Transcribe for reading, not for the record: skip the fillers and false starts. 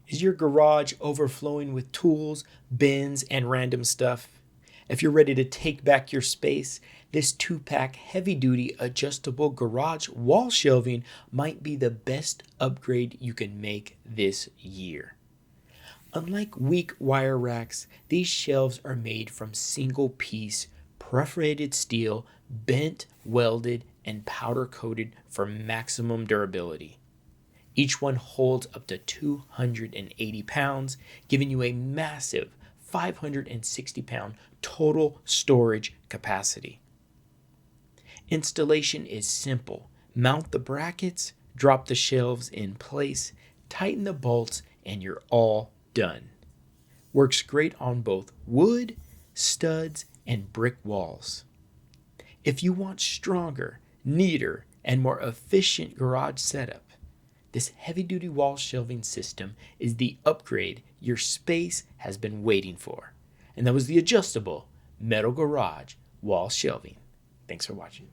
Is your garage overflowing with tools, bins, and random stuff? If you're ready to take back your space, this 2-pack heavy-duty adjustable garage wall shelving might be the best upgrade you can make this year. Unlike weak wire racks, these shelves are made from single-piece perforated steel, bent, welded, and powder-coated for maximum durability. Each one holds up to 280 pounds, giving you a massive 560-pound total storage capacity. Installation is simple. Mount the brackets, drop the shelves in place, tighten the bolts, and you're all done. Works great on both wood, studs, and brick walls. If you want stronger, neater, and more efficient garage setup, this heavy-duty wall shelving system is the upgrade your space has been waiting for. And that was the Adjustable Metal Garage Wall Shelving. Thanks for watching.